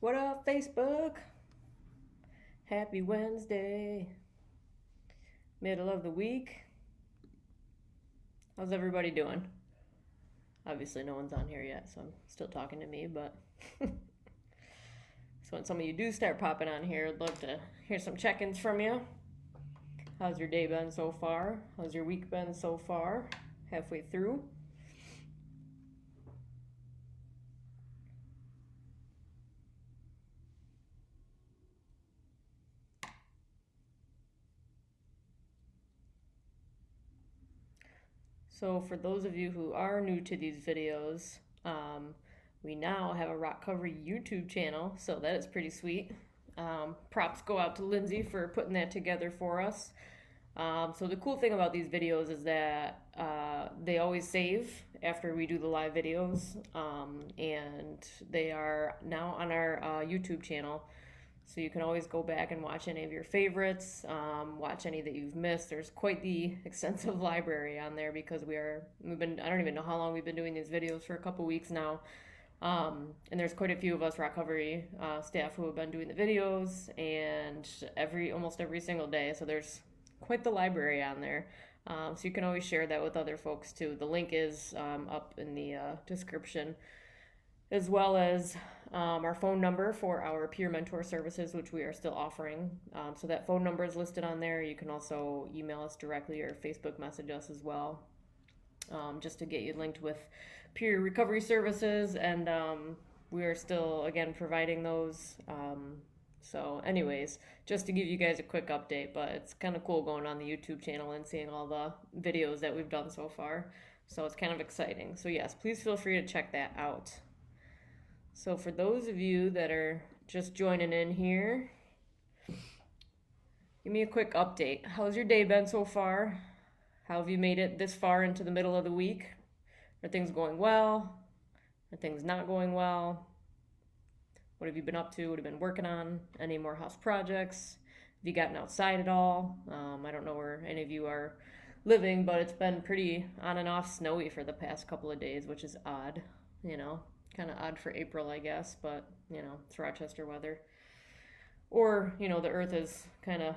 What up, Facebook? Happy Wednesday. Middle of the week. How's everybody doing? Obviously, no one's on here yet, so I'm still talking to me, but so when some of you do start popping on here, I'd love to hear some check ins from you. How's your day been so far? How's your week been so far? Halfway through? So, for those of you who are new to these videos, we now have a rock cover YouTube channel, so that is pretty sweet. Props go out to Lindsay for putting that together for us. So the cool thing about these videos is that they always save after we do the live videos, and they are now on our YouTube channel. So you can always go back and watch any of your favorites, watch any that you've missed. There's quite the extensive library on there because I don't even know how long we've been doing these videos, for a couple weeks now. And there's quite a few of us rock covery staff who have been doing the videos and almost every single day. So there's quite the library on there. So you can always share that with other folks too. The link is up in the description, as well as our phone number for our peer mentor services, which we are still offering. So that phone number is listed on there. You can also email us directly or Facebook message us as well, just to get you linked with peer recovery services. And we are still, again, providing those. So anyways, just to give you guys a quick update, but it's kind of cool going on the YouTube channel and seeing all the videos that we've done so far. So it's kind of exciting. So yes, please feel free to check that out. So for those of you that are just joining in here, give me a quick update. How's your day been so far? How have you made it this far into the middle of the week? Are things going well? Are things not going well? What have you been up to? What have you been working on? Any more house projects? Have you gotten outside at all? I don't know where any of you are living, but it's been pretty on and off snowy for the past couple of days, which is odd, kind of odd for April, I guess, but it's Rochester weather. Or, the earth is kind of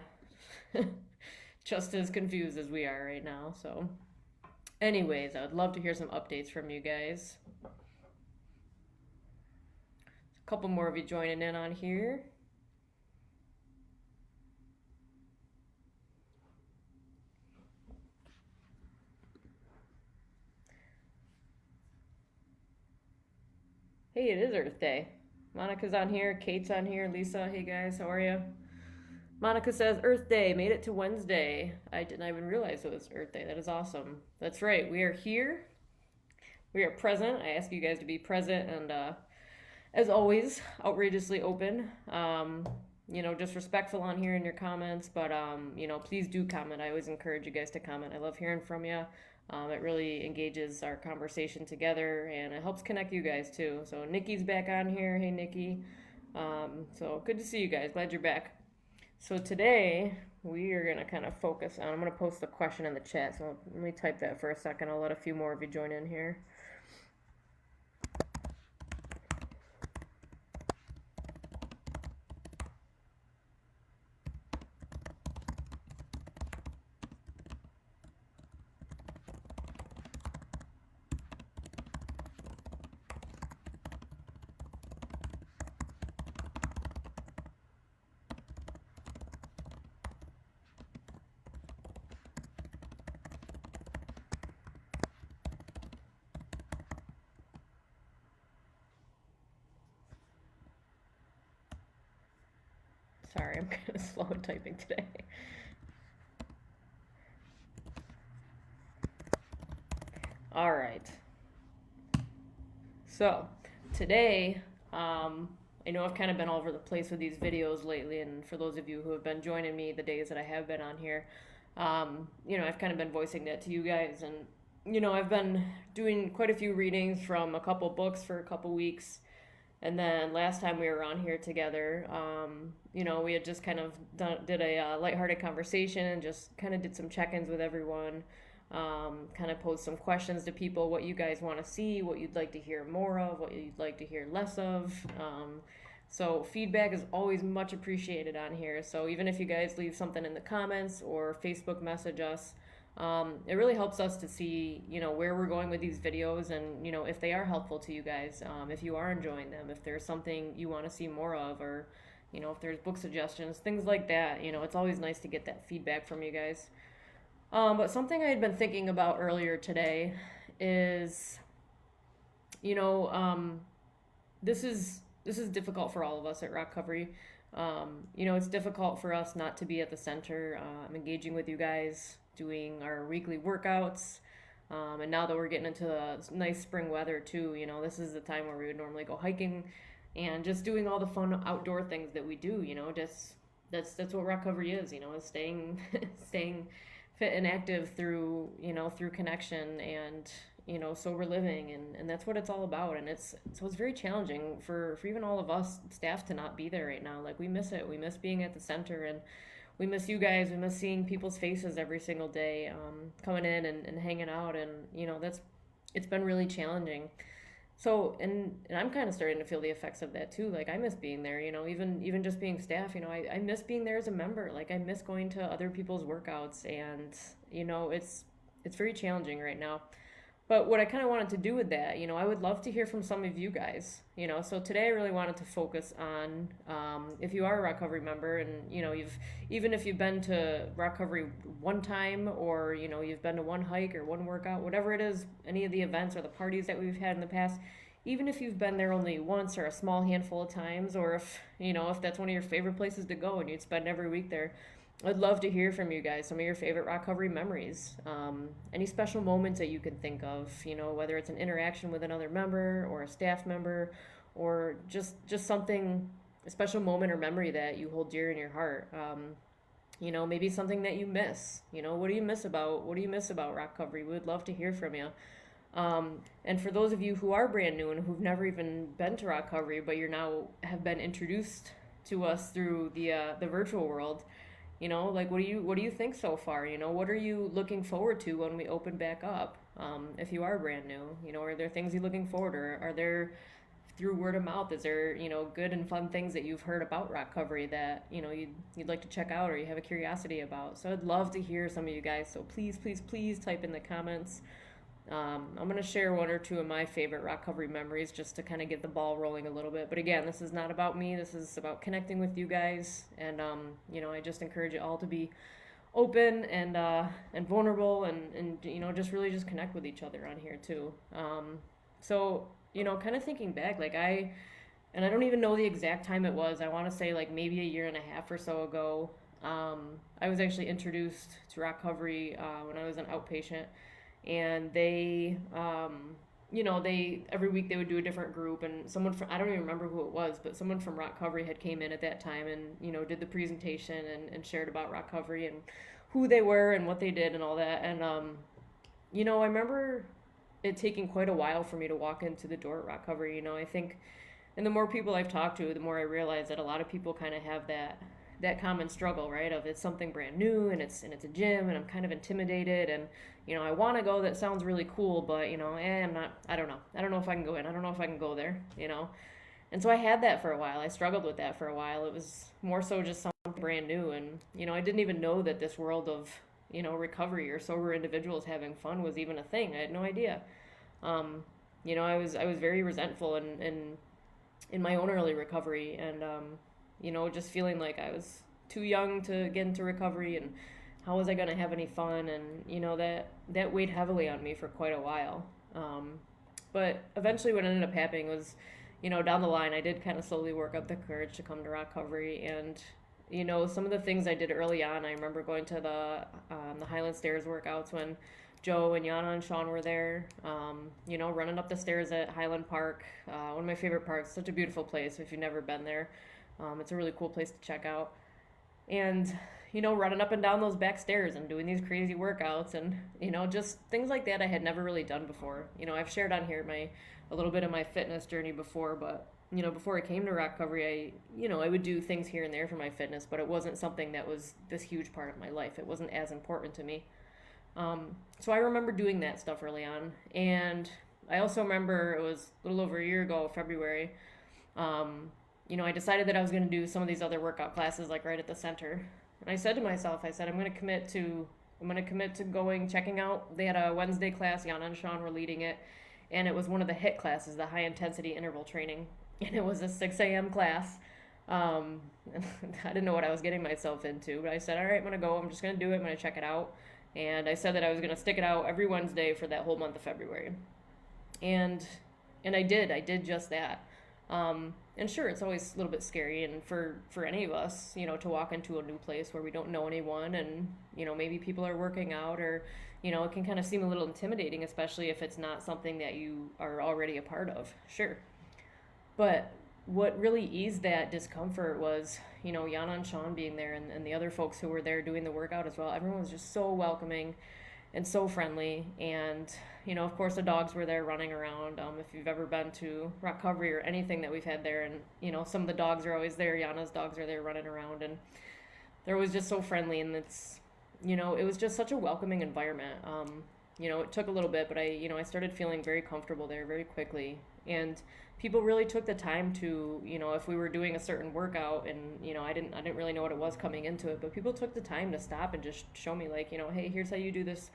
just as confused as we are right now. So anyways, I would love to hear some updates from you guys. A couple more of you joining in on here. Hey, it is Earth Day. Monica's on here, Kate's on here, Lisa, hey guys, how are you? Monica says, Earth Day, made it to Wednesday. I didn't even realize it was Earth Day. That is awesome. That's right, we are here. We are present. I ask you guys to be present and, as always, outrageously open. Just respectful on here in your comments, but, please do comment. I always encourage you guys to comment. I love hearing from you. It really engages our conversation together, and it helps connect you guys too. So Nikki's back on here. Hey, Nikki. So good to see you guys. Glad you're back. So today we are going to kind of focus on, I'm going to post the question in the chat. So let me type that for a second. I'll let a few more of you join in here. Sorry, I'm kind of slow at typing today. All right. So today, I know I've kind of been all over the place with these videos lately, and for those of you who have been joining me the days that I have been on here, I've kind of been voicing that to you guys, and I've been doing quite a few readings from a couple books for a couple weeks. And then last time we were on here together, we had just kind of did a lighthearted conversation and just kind of did some check-ins with everyone, kind of posed some questions to people, what you guys want to see, what you'd like to hear more of, what you'd like to hear less of. So feedback is always much appreciated on here. So even if you guys leave something in the comments or Facebook message us, it really helps us to see, where we're going with these videos and, if they are helpful to you guys, if you are enjoying them, if there's something you want to see more of, or, if there's book suggestions, things like that. It's always nice to get that feedback from you guys. But something I had been thinking about earlier today is, you know, this is difficult for all of us at Rock Recovery. It's difficult for us not to be at the center, engaging with you guys, doing our weekly workouts. And now that we're getting into the nice spring weather too, this is the time where we would normally go hiking and just doing all the fun outdoor things that we do. Just that's what Rock Recovery is. Is staying staying fit and active through connection and sober living, and that's what it's all about. And it's very challenging for even all of us staff to not be there right now. Like, we miss it. We miss being at the center, and we miss you guys. We miss seeing people's faces every single day, coming in and hanging out, and it's been really challenging. So, and I'm kind of starting to feel the effects of that too. Like, I miss being there, even just being staff. I miss being there as a member. Like, I miss going to other people's workouts, and it's very challenging right now. But what I kind of wanted to do with that, I would love to hear from some of you guys. So today I really wanted to focus on, if you are a Rock Recovery member, and even if you've been to Rock Recovery one time, or you've been to one hike or one workout, whatever it is, any of the events or the parties that we've had in the past, even if you've been there only once or a small handful of times, or if that's one of your favorite places to go and you'd spend every week there, I'd love to hear from you guys, some of your favorite Rock Recovery memories, any special moments that you can think of, whether it's an interaction with another member or a staff member, or just something, a special moment or memory that you hold dear in your heart. Maybe something that you miss. What do you miss about Rock Recovery? We would love to hear from you. And for those of you who are brand new and who've never even been to Rock Recovery, but you're now have been introduced to us through the virtual world, like, what do you think so far? What are you looking forward to when we open back up? If you are brand new, are there things you're looking forward to? Or are there, through word of mouth, is there, good and fun things that you've heard about Rock Recovery that, you'd like to check out, or you have a curiosity about? So I'd love to hear some of you guys. So please, please, please type in the comments. I'm going to share one or two of my favorite Rock Recovery memories just to kind of get the ball rolling a little bit. But again, this is not about me. This is about connecting with you guys. And, I just encourage you all to be open and vulnerable and just really just connect with each other on here too. So, kind of thinking back, like I don't even know the exact time it was. I want to say like maybe a year and a half or so ago. I was actually introduced to Rock Recovery when I was an outpatient. And they every week they would do a different group, and someone from, I don't even remember who it was, but someone from Rock Recovery had came in at that time and did the presentation and shared about Rock Recovery and who they were and what they did and all that. And I remember it taking quite a while for me to walk into the door at Rock Recovery. I think, and the more people I've talked to, the more I realize that a lot of people kind of have that common struggle, right? Of, it's something brand new and it's a gym and I'm kind of intimidated, and I want to go. That sounds really cool, but I'm not. I don't know if I can go in. I don't know if I can go there. And so I had that for a while. I struggled with that for a while. It was more so just something brand new, and I didn't even know that this world of recovery or sober individuals having fun was even a thing. I had no idea. I was very resentful in my own early recovery, and just feeling like I was too young to get into recovery, and how was I going to have any fun? And, that weighed heavily on me for quite a while. But eventually what ended up happening was, down the line, I did kind of slowly work up the courage to come to Rock Recovery. And, some of the things I did early on, I remember going to the Highland Stairs workouts when Joe and Yana and Sean were there, running up the stairs at Highland Park, one of my favorite parks, such a beautiful place if you've never been there. It's a really cool place to check out. And, running up and down those back stairs and doing these crazy workouts and, just things like that I had never really done before. I've shared on here a little bit of my fitness journey before, but, before I came to Rock Recovery, I would do things here and there for my fitness, but it wasn't something that was this huge part of my life. It wasn't as important to me. So I remember doing that stuff early on. And I also remember it was a little over a year ago, February, I decided that I was going to do some of these other workout classes like right at the center. And I said to myself, I said, I'm going to commit to going, checking out. They had a Wednesday class, Yana and Sean were leading it. And it was one of the HIIT classes, the high intensity interval training. And it was a 6 a.m. class. Um, I didn't know what I was getting myself into, but I said, all right, I'm going to go. I'm just going to do it. I'm going to check it out. And I said that I was going to stick it out every Wednesday for that whole month of February. And I did. I did just that. And sure, it's always a little bit scary, and for any of us, to walk into a new place where we don't know anyone, and maybe people are working out, or it can kind of seem a little intimidating, especially if it's not something that you are already a part of. Sure, but what really eased that discomfort was, Yana and Sean being there, and the other folks who were there doing the workout as well. Everyone was just so welcoming and so friendly. And, of course, the dogs were there running around. If you've ever been to recovery or anything that we've had there, and, some of the dogs are always there. Yana's dogs are there running around. And there was just so friendly. And it was just such a welcoming environment. It took a little bit, but I started feeling very comfortable there very quickly. And people really took the time to, if we were doing a certain workout, and I didn't really know what it was coming into it, but people took the time to stop and just show me, like, hey, here's how you do this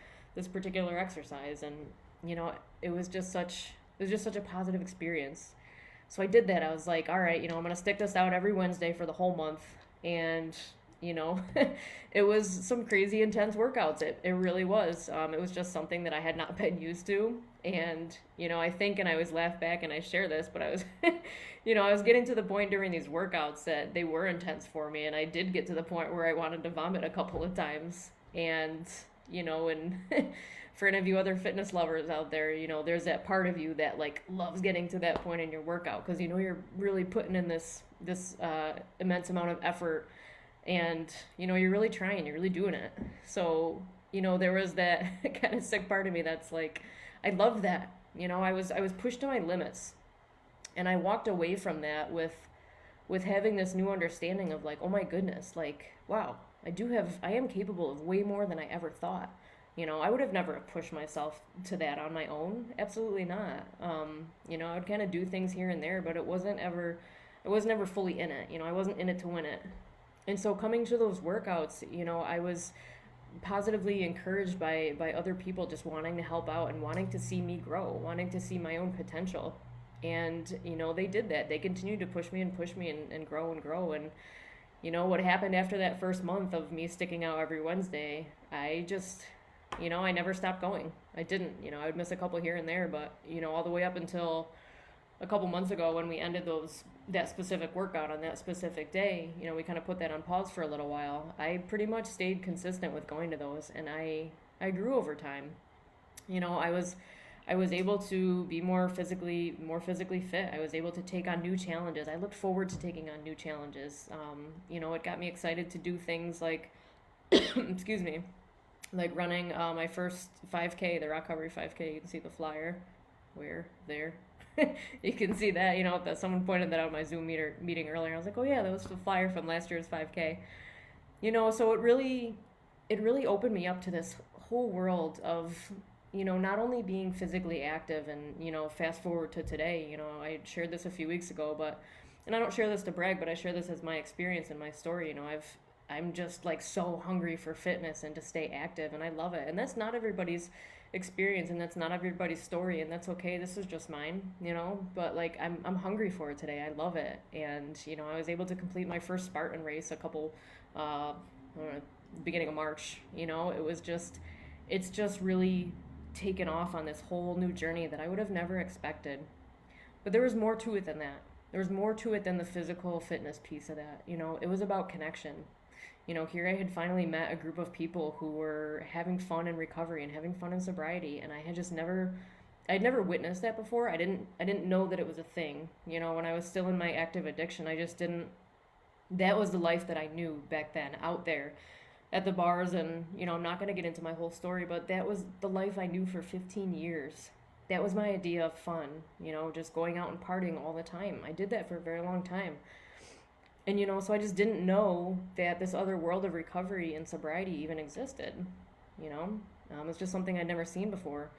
particular exercise. And it was just such a positive experience. So I did that. I was like, all right, I'm gonna stick this out every Wednesday for the whole month. And it was some crazy intense workouts. It really was. It was just something that I had not been used to. And, I think, and I always laugh back and I share this, but I was, I was getting to the point during these workouts that they were intense for me. And I did get to the point where I wanted to vomit a couple of times. And, and for any of you other fitness lovers out there, there's that part of you that like loves getting to that point in your workout. 'Cause you're really putting in this immense amount of effort. And, you're really trying, you're really doing it. So, there was that kind of sick part of me that's like, I love that. I was pushed to my limits. And I walked away from that with having this new understanding of like, oh my goodness, like, wow, I am capable of way more than I ever thought. I would have never pushed myself to that on my own. Absolutely not. I would kind of do things here and there, but I was never fully in it. I wasn't in it to win it. And so coming to those workouts, I was positively encouraged by other people just wanting to help out and wanting to see me grow, wanting to see my own potential. And, they did that. They continued to push me and grow and grow. And, what happened after that first month of me sticking out every Wednesday, I just, I never stopped going. I didn't, I would miss a couple here and there, but, all the way up until a couple months ago when we ended that specific workout on that specific day, we kind of put that on pause for a little while. I pretty much stayed consistent with going to those, and I grew over time. I was able to be more physically fit. I was able to take on new challenges. I looked forward to taking on new challenges. It got me excited to do things like, excuse me, like running my first 5K, the Rock Recovery 5K. You can see the flyer. Where? There. You can see that, that someone pointed that out in my Zoom meeting earlier. I was like, oh yeah, that was the flyer from last year's 5K. So it really opened me up to this whole world of, not only being physically active and, fast forward to today, I shared this a few weeks ago, and I don't share this to brag, but I share this as my experience and my story. I'm just like so hungry for fitness and to stay active, and I love it. And that's not everybody's experience, and that's not everybody's story, and that's okay. This is just mine, but like I'm hungry for it today. I love it. And I was able to complete my first Spartan race a couple beginning of March. It's just really taken off on this whole new journey that I would have never expected. But there was more to it than that. There was more to it than the physical fitness piece of that. It was about connection. Here I had finally met a group of people who were having fun in recovery and having fun in sobriety, and I'd never witnessed that before. I didn't know that it was a thing. When I was still in my active addiction, that was the life that I knew back then, out there at the bars. And, I'm not going to get into my whole story, but that was the life I knew for 15 years. That was my idea of fun, just going out and partying all the time. I did that for a very long time. And, so I just didn't know that this other world of recovery and sobriety even existed, It's just something I'd never seen before.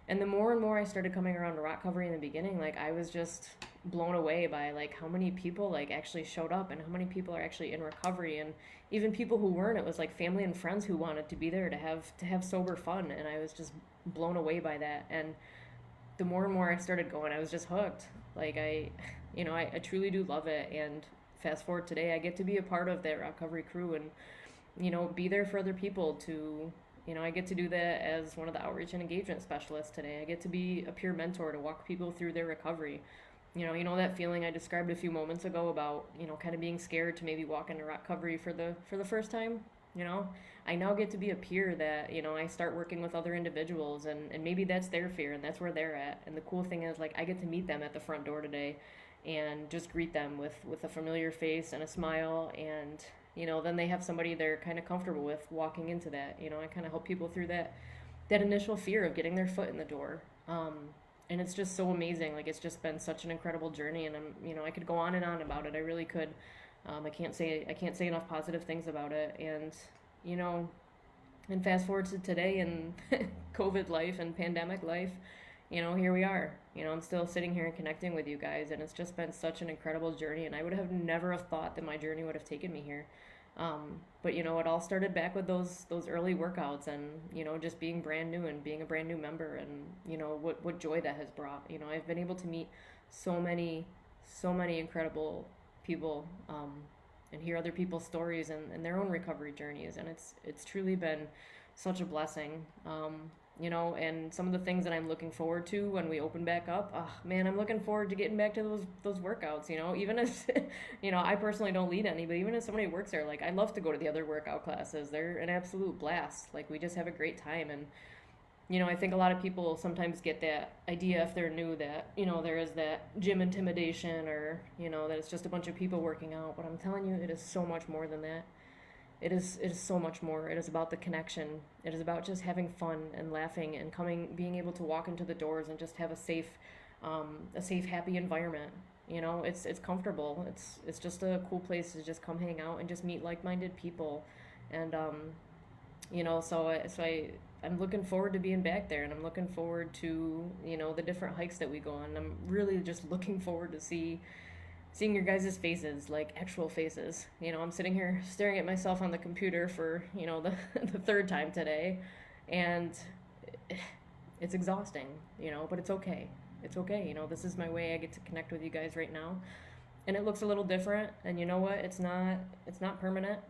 And the more and more I started coming around to rock recovery in the beginning, like I was just blown away by like how many people like actually showed up and how many people are actually in recovery, and even people who weren't. It was like family and friends who wanted to be there to have sober fun, and I was just blown away by that. And the more and more I started going, I was just hooked. Like I truly do love it. And fast forward today, I get to be a part of that recovery crew and be there for other people to, I get to do that as one of the outreach and engagement specialists today. I get to be a peer mentor to walk people through their recovery. That feeling I described a few moments ago about, kind of being scared to maybe walk into recovery for the first time. I now get to be a peer that, I start working with other individuals, and maybe that's their fear and that's where they're at. And the cool thing is, like, I get to meet them at the front door today and just greet them with a familiar face and a smile. And, then they have somebody they're kind of comfortable with walking into that. I kind of help people through that initial fear of getting their foot in the door. And it's just so amazing. Like, it's just been such an incredible journey, and I could go on and on about it. I really could. I can't say enough positive things about it. And you know, and fast forward to today and COVID life and pandemic life, here we are. I'm still sitting here and connecting with you guys, and it's just been such an incredible journey. And I would have never have thought that my journey would have taken me here. But it all started back with those early workouts, and just being brand new and being a brand new member, and what joy that has brought. I've been able to meet so many incredible people, and hear other people's stories and their own recovery journeys, and it's truly been such a blessing. And some of the things that I'm looking forward to when we open back up, oh man, I'm looking forward to getting back to those workouts. Even if I personally don't lead any, but even if somebody works there, like, I love to go to the other workout classes. They're an absolute blast. Like, we just have a great time. And I think a lot of people sometimes get that idea, if they're new, that there is that gym intimidation, or that it's just a bunch of people working out. But I'm telling you, it is so much more than that. It is so much more. It is about the connection. It is about just having fun and laughing and being able to walk into the doors and just have a safe, happy environment. It's comfortable. It's just a cool place to just come hang out and just meet like-minded people. And I'm looking forward to being back there, and I'm looking forward to the different hikes that we go on. I'm really just looking forward to seeing your guys' faces, like actual faces. I'm sitting here staring at myself on the computer for, the third time today, and it's exhausting, but it's okay. It's okay. This is my way. I get to connect with you guys right now, and it looks a little different, and you know what? It's not permanent,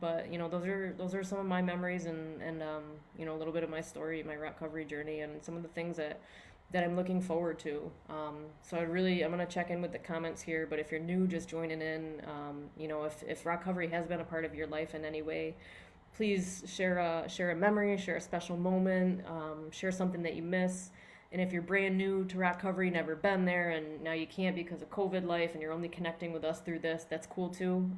but those are some of my memories, and a little bit of my story, my recovery journey, and some of the things that I'm looking forward to. So I'm going to check in with the comments here, but if you're new, just joining in, if recovery has been a part of your life in any way, please share a memory, share a special moment, share something that you miss. And if you're brand new to recovery, never been there, and now you can't because of COVID life, and you're only connecting with us through this, that's cool too.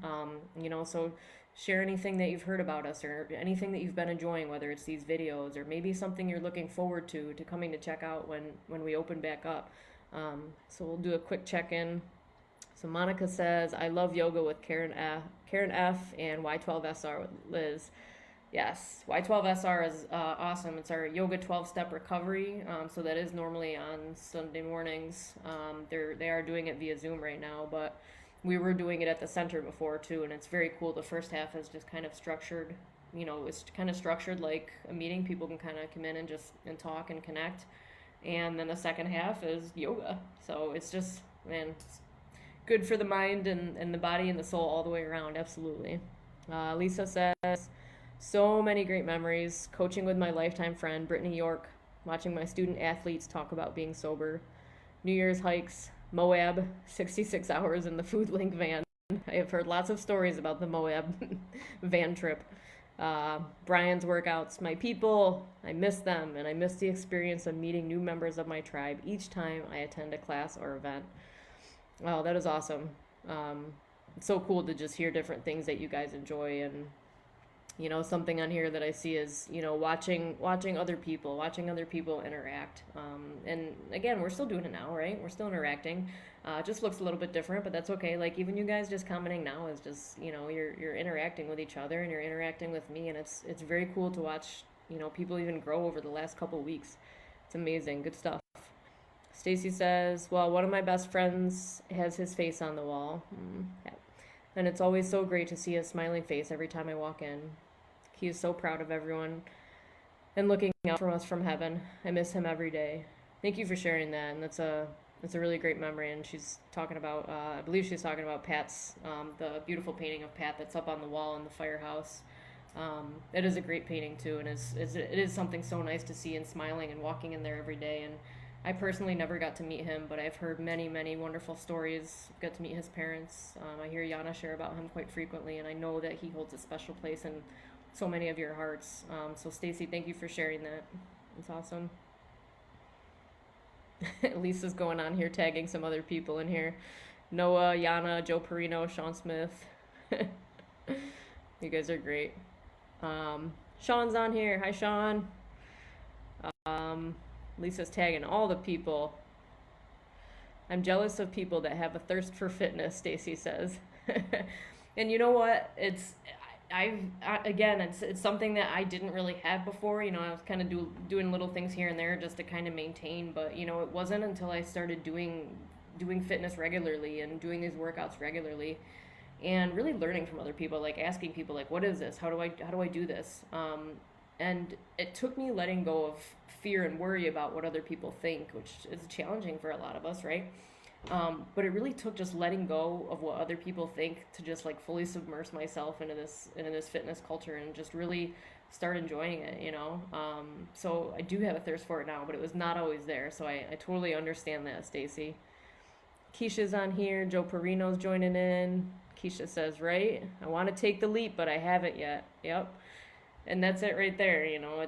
So share anything that you've heard about us, or anything that you've been enjoying, whether it's these videos or maybe something you're looking forward to coming to check out when we open back up. So we'll do a quick check-in. So Monica says, I love yoga with Karen F and Y12SR with Liz. Yes, Y12SR is awesome. It's our yoga 12-step recovery. So that is normally on Sunday mornings. They are doing it via Zoom right now, but we were doing it at the center before too, and it's very cool. The first half is just kind of structured, it's kind of structured like a meeting. People can kind of come in and talk and connect. And then the second half is yoga. So it's just, man, it's good for the mind and the body and the soul all the way around. Absolutely. Lisa says, so many great memories. Coaching with my lifetime friend, Brittany York, watching my student athletes talk about being sober. New Year's hikes, Moab, 66 hours in the Food Link van. I have heard lots of stories about the Moab van trip. Brian's workouts, my people, I miss them, and I miss the experience of meeting new members of my tribe each time I attend a class or event. Oh, that is awesome. It's so cool to just hear different things that you guys enjoy. And something on here that I see is, watching other people interact. And again, we're still doing it now, right? We're still interacting. It just looks a little bit different, but that's okay. Like, even you guys just commenting now is just, you're interacting with each other, and you're interacting with me, and it's very cool to watch, people even grow over the last couple of weeks. It's amazing. Good stuff. Stacy says, well, one of my best friends has his face on the wall. Yeah. And it's always so great to see his smiling face every time I walk in. He is so proud of everyone and looking out for us from heaven. I miss him every day. Thank you for sharing that. And that's a really great memory. And she's talking about, I believe she's talking about Pat's, the beautiful painting of Pat that's up on the wall in the firehouse. It is a great painting too, and it is something so nice to see and smiling and walking in there every day. And I personally never got to meet him, but I've heard many, many wonderful stories. Got to meet his parents. I hear Yana share about him quite frequently, and I know that he holds a special place in so many of your hearts. So Stacy, thank you for sharing that. It's awesome. Lisa's going on here tagging some other people in here. Noah, Yana, Joe Perino, Sean Smith. You guys are great. Sean's on here. Hi, Sean. Lisa's tagging all the people. I'm jealous of people that have a thirst for fitness, Stacy says. And you know what? It's something that I didn't really have before. You know, I was kind of doing little things here and there just to kind of maintain. But, you know, it wasn't until I started doing fitness regularly and doing these workouts regularly and really learning from other people, like asking people, like, what is this? How do I do this? And it took me letting go of fear and worry about what other people think, which is challenging for a lot of us, right? But it really took just letting go of what other people think to just like fully submerge myself into this fitness culture and just really start enjoying it, you know? So I do have a thirst for it now, but it was not always there. So I totally understand that, Stacy. Keisha's on here. Joe Perino's joining in. Keisha says, right? I want to take the leap, but I haven't yet. Yep. And that's it right there. You know,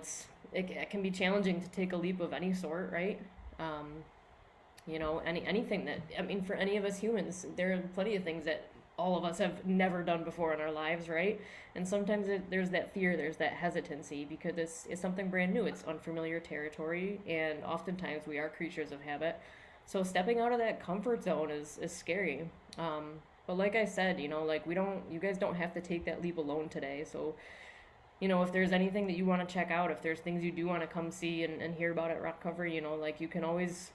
it can be challenging to take a leap of any sort, right? You know, anything that, I mean, for any of us humans, there are plenty of things that all of us have never done before in our lives, right? And sometimes there's that fear, there's that hesitancy because it's something brand new. It's unfamiliar territory, and oftentimes we are creatures of habit. So stepping out of that comfort zone is scary. But like I said, you know, like you guys don't have to take that leap alone today. So, you know, if there's anything that you want to check out, if there's things you do want to come see and hear about at Rock Cover, you know, like you can always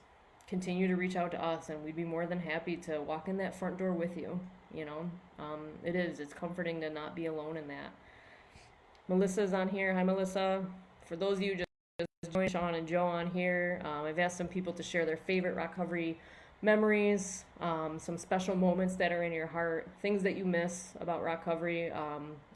continue to reach out to us, and we'd be more than happy to walk in that front door with you, you know. It's comforting to not be alone in that. Melissa's on here. Hi, Melissa. For those of you just joined Sean and Joe on here, I've asked some people to share their favorite Rock Covery memories, some special moments that are in your heart, things that you miss about Rock Covery,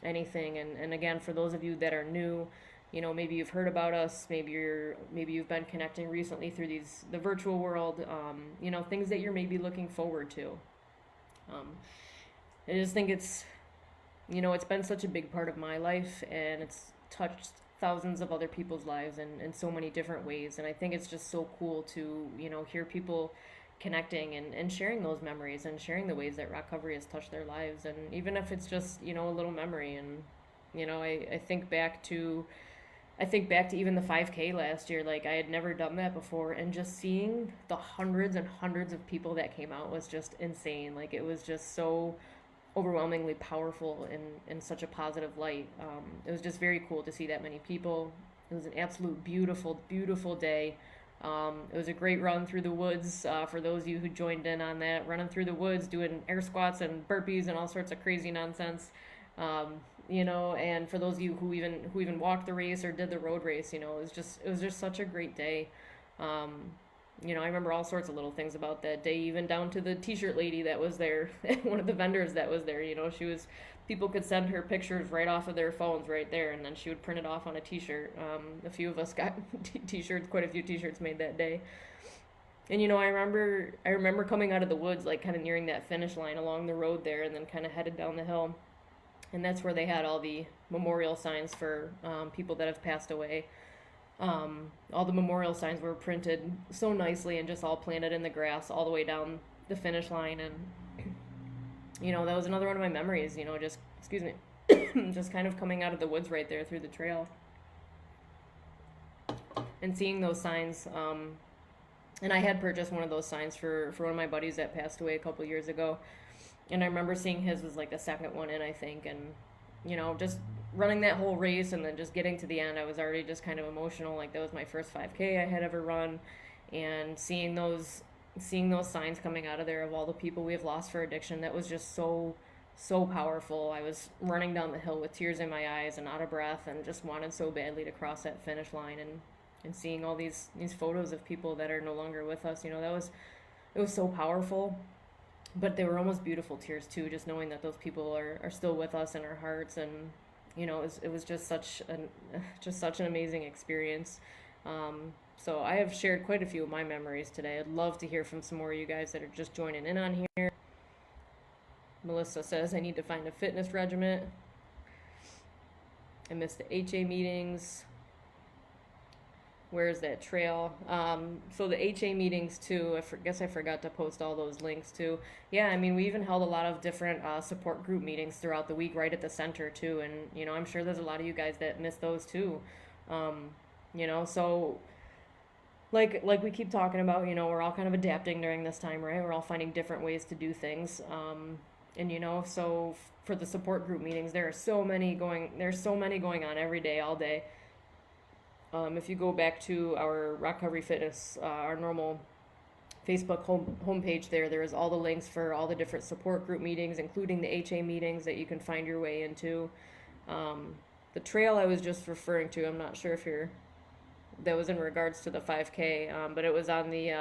anything. And again, for those of you that are new, you know, maybe you've heard about us, maybe you've been connecting recently through the virtual world, you know, things that you're maybe looking forward to. I just think it's been such a big part of my life, and it's touched thousands of other people's lives in so many different ways. And I think it's just so cool to, you know, hear people connecting and sharing those memories and sharing the ways that Rock Covery has touched their lives. And even if it's just, you know, a little memory. And, you know, I think back to even the 5K last year. Like, I had never done that before, and just seeing the hundreds and hundreds of people that came out was just insane. Like, it was just so overwhelmingly powerful in such a positive light. It was just very cool to see that many people. It was an absolute beautiful, beautiful day. It was a great run through the woods, for those of you who joined in on that, running through the woods, doing air squats and burpees and all sorts of crazy nonsense. You know, and for those of you who even walked the race or did the road race, you know, it was just such a great day. You know, I remember all sorts of little things about that day, even down to the t-shirt lady that was there, one of the vendors that was there. You know, people could send her pictures right off of their phones right there, and then she would print it off on a t-shirt. A few of us got t-shirts, quite a few t-shirts made that day. And, you know, I remember coming out of the woods, like kind of nearing that finish line along the road there, and then kind of headed down the hill. And that's where they had all the memorial signs for people that have passed away. All the memorial signs were printed so nicely and just all planted in the grass all the way down the finish line. And, you know, that was another one of my memories, you know, just, excuse me, just kind of coming out of the woods right there through the trail and seeing those signs. And I had purchased one of those signs for one of my buddies that passed away a couple years ago. And I remember seeing his was like the second one in, I think. And, you know, just running that whole race and then just getting to the end, I was already just kind of emotional. Like that was my first 5K I had ever run, and seeing those signs coming out of there of all the people we have lost for addiction, that was just so powerful. I was running down the hill with tears in my eyes and out of breath, and just wanted so badly to cross that finish line, and seeing all these photos of people that are no longer with us, that was it was so powerful. But they were almost beautiful tears too, just knowing that those people are still with us in our hearts. And it was just such an amazing experience. So I have shared quite a few of my memories today. I'd love to hear from some more of you guys that are just joining in on here. Melissa says I need to find a fitness regimen. I missed the HA meetings. Where's that trail? So the HA meetings too, guess I forgot to post all those links too. Yeah, I mean, we even held a lot of different support group meetings throughout the week right at the center too. And, I'm sure there's a lot of you guys that missed those too. So like we keep talking about, we're all kind of adapting during this time, right? We're all finding different ways to do things. So for the support group meetings, there's so many going on every day, all day. If you go back to our Rock Recovery Fitness, our normal Facebook homepage there is all the links for all the different support group meetings, including the HA meetings that you can find your way into. The trail I was just referring to, I'm not sure if that was in regards to the 5K, but it was on the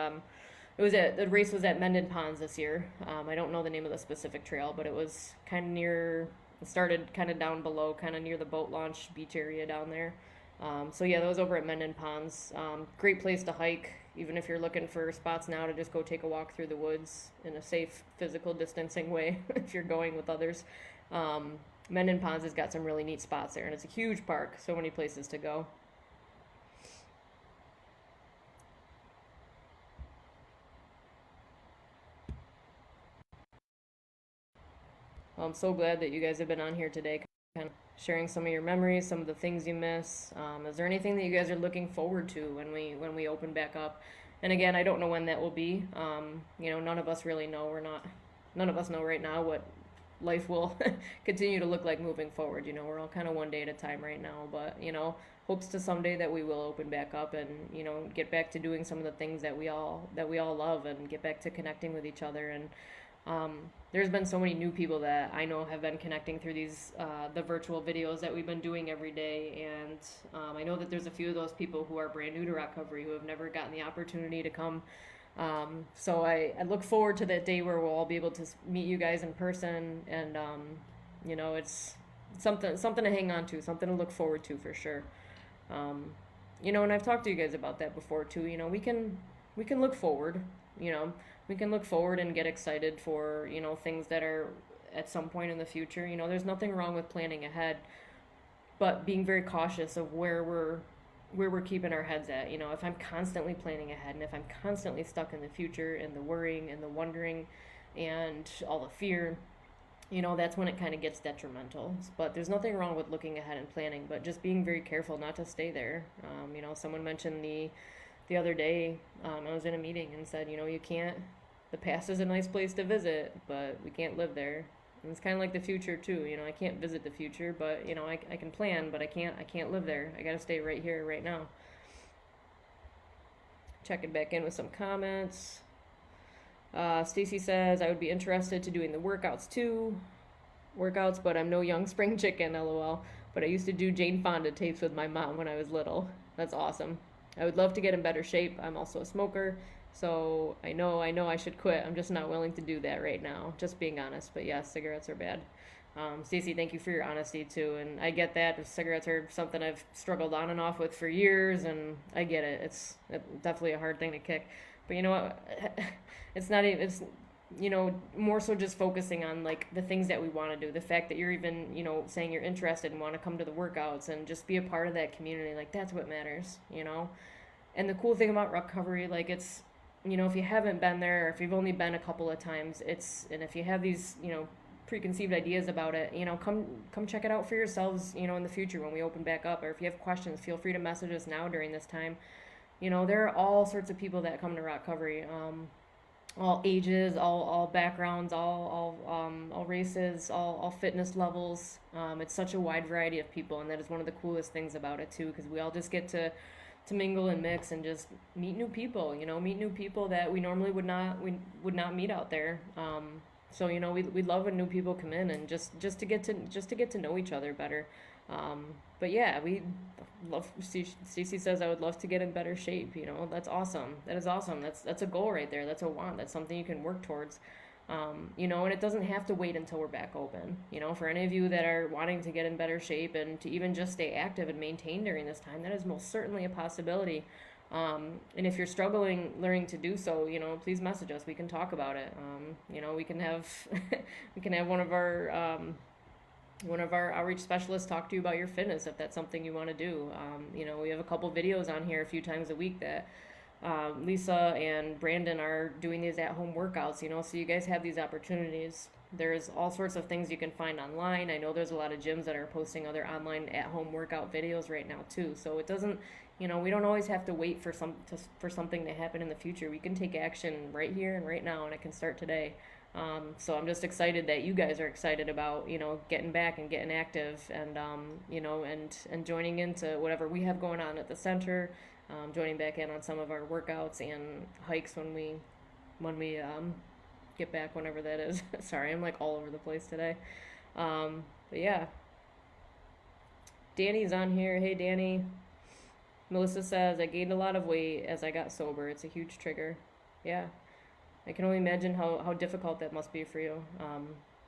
race was at Mendon Ponds this year. I don't know the name of the specific trail, but it was kind of it started kind of down below, kind of near the boat launch beach area down there. That was over at Mendon Ponds. Great place to hike, even if you're looking for spots now to just go take a walk through the woods in a safe physical distancing way if you're going with others. Mendon Ponds has got some really neat spots there, and it's a huge park, so many places to go. I'm so glad that you guys have been on here today, kind of sharing some of your memories, some of the things you miss. Is there anything that you guys are looking forward to when we open back up? And again, I don't know when that will be. None of us really know. None of us know right now what life will continue to look like moving forward. We're all kind of one day at a time right now, but hopes to someday that we will open back up and get back to doing some of the things that we all love, and get back to connecting with each other. And there's been so many new people that I know have been connecting through these the virtual videos that we've been doing every day, and I know that there's a few of those people who are brand new to recovery, who have never gotten the opportunity to come. So I look forward to that day where we'll all be able to meet you guys in person, and it's something to hang on to, something to look forward to for sure. And I've talked to you guys about that before too. We can look forward. We can look forward and get excited for, things that are at some point in the future. There's nothing wrong with planning ahead, but being very cautious of where we're keeping our heads at. If I'm constantly planning ahead, and if I'm constantly stuck in the future and the worrying and the wondering and all the fear, that's when it kind of gets detrimental. But there's nothing wrong with looking ahead and planning, but just being very careful not to stay there. Someone mentioned the other day, I was in a meeting and said, the past is a nice place to visit, but we can't live there. And it's kind of like the future too. I can't visit the future, but I can plan, but I can't live there. I got to stay right here, right now. Checking back in with some comments. Stacy says I would be interested to doing the workouts, but I'm no young spring chicken, lol. But I used to do Jane Fonda tapes with my mom when I was little. That's awesome. I would love to get in better shape. I'm also a smoker, so I know I should quit. I'm just not willing to do that right now, just being honest. But yes, cigarettes are bad. Stacey, thank you for your honesty too, and I get that. Cigarettes are something I've struggled on and off with for years, and I get it. It's definitely a hard thing to kick. But you know what? It's not even. It's more so just focusing on like the things that we want to do. The fact that you're even saying you're interested and want to come to the workouts and just be a part of that community. Like that's what matters. And the cool thing about recovery, like it's if you haven't been there, or if you've only been a couple of times, and if you have these preconceived ideas about it, come check it out for yourselves, in the future when we open back up. Or if you have questions, feel free to message us now during this time. There are all sorts of people that come to recovery, all ages, all backgrounds, all races, all fitness levels. It's such a wide variety of people, and that is one of the coolest things about it too, because we all just get to mingle and mix and just meet new people. Meet new people that we normally would not meet out there. So we love when new people come in, and just to get to know each other better. But yeah, we love. Stacey says I would love to get in better shape. That's awesome. That is awesome. That's a goal right there. That's a want. That's something you can work towards. And it doesn't have to wait until we're back open. For any of you that are wanting to get in better shape and to even just stay active and maintain during this time, that is most certainly a possibility. And if you're struggling learning to do so, please message us. We can talk about it. We can have we can have one of our outreach specialists talk to you about your fitness if that's something you want to do. We have a couple videos on here a few times a week that Lisa and Brandon are doing these at-home workouts, so you guys have these opportunities. There's all sorts of things you can find online. I know there's a lot of gyms that are posting other online at-home workout videos right now too. So it doesn't, we don't always have to wait for something to happen in the future. We can take action right here and right now, and it can start today. So I'm just excited that you guys are excited about, getting back and getting active and, and joining into whatever we have going on at the center, joining back in on some of our workouts and hikes when we get back, whenever that is. Sorry, I'm like all over the place today. But yeah. Danny's on here. Hey, Danny. Melissa says, I gained a lot of weight as I got sober. It's a huge trigger. Yeah. I can only imagine how difficult that must be for you.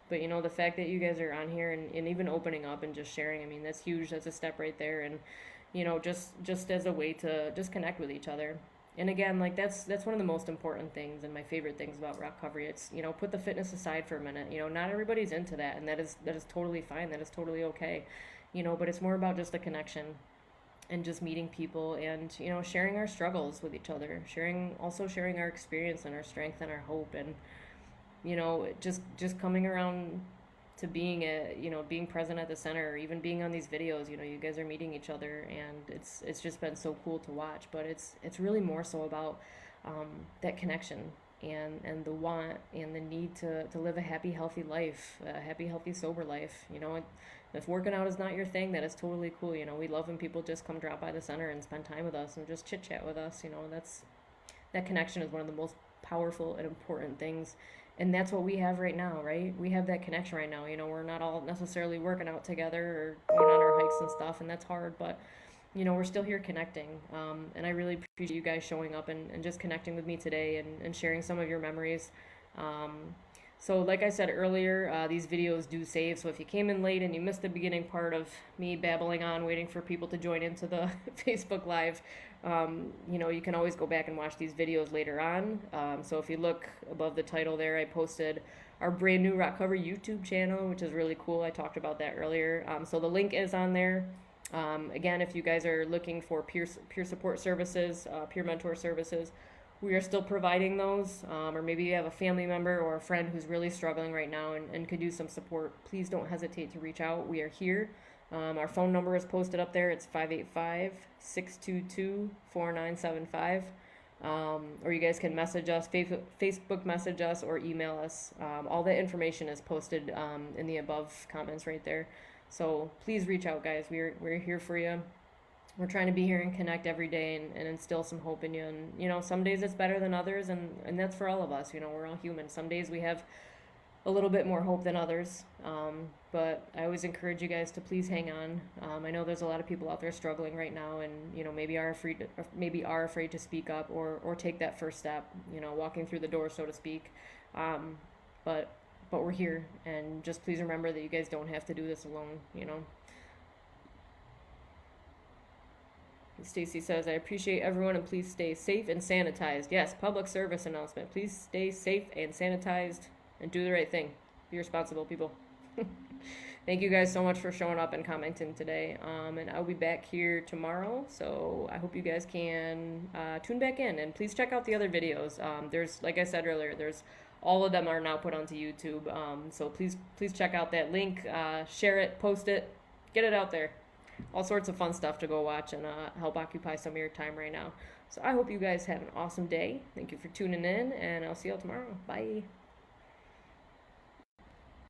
But the fact that you guys are on here and even opening up and just sharing, I mean, that's huge. That's a step right there. And, just as a way to just connect with each other. And again, like that's one of the most important things and my favorite things about rock recovery. It's, put the fitness aside for a minute. Not everybody's into that, and that is totally fine. That is totally okay. But it's more about just the connection and just meeting people and, sharing our struggles with each other, sharing our experience and our strength and our hope, and, just coming around to being being present at the center, or even being on these videos. You guys are meeting each other, and it's just been so cool to watch. But it's really more so about that connection and the want and the need to live a happy, healthy life, a happy, healthy, sober life. If working out is not your thing, that is totally cool. We love when people just come drop by the center and spend time with us and just chit chat with us. That connection is one of the most powerful and important things. And that's what we have right now, right? We have that connection right now. We're not all necessarily working out together or going on our hikes and stuff, and that's hard, but, we're still here connecting. And I really appreciate you guys showing up and just connecting with me today and sharing some of your memories. So like I said earlier, these videos do save, so if you came in late and you missed the beginning part of me babbling on, waiting for people to join into the Facebook Live, you can always go back and watch these videos later on. So if you look above the title there, I posted our brand new Rock Cover YouTube channel, which is really cool. I talked about that earlier. So the link is on there. Again, if you guys are looking for peer support services, peer mentor services, we are still providing those, or maybe you have a family member or a friend who's really struggling right now and could use some support, please don't hesitate to reach out. We are here. Our phone number is posted up there. It's 585-622-4975. Or you guys can message us, Facebook message us, or email us. All that information is posted in the above comments right there. So please reach out, guys. We're here for you. We're trying to be here and connect every day and instill some hope in you. And, some days it's better than others, and that's for all of us. We're all human. Some days we have a little bit more hope than others. But I always encourage you guys to please hang on. I know there's a lot of people out there struggling right now and, maybe are afraid to speak up or take that first step, walking through the door, so to speak. But we're here, and just please remember that you guys don't have to do this alone, Stacy says, I appreciate everyone, and please stay safe and sanitized. Yes, public service announcement. Please stay safe and sanitized and do the right thing. Be responsible, people. Thank you guys so much for showing up and commenting today. And I'll be back here tomorrow, so I hope you guys can tune back in. And please check out the other videos. There's, like I said earlier, all of them are now put onto YouTube. So please check out that link. Share it, post it, get it out there. All sorts of fun stuff to go watch and help occupy some of your time right now. So I hope you guys have an awesome day. Thank you for tuning in, and I'll see you all tomorrow. Bye.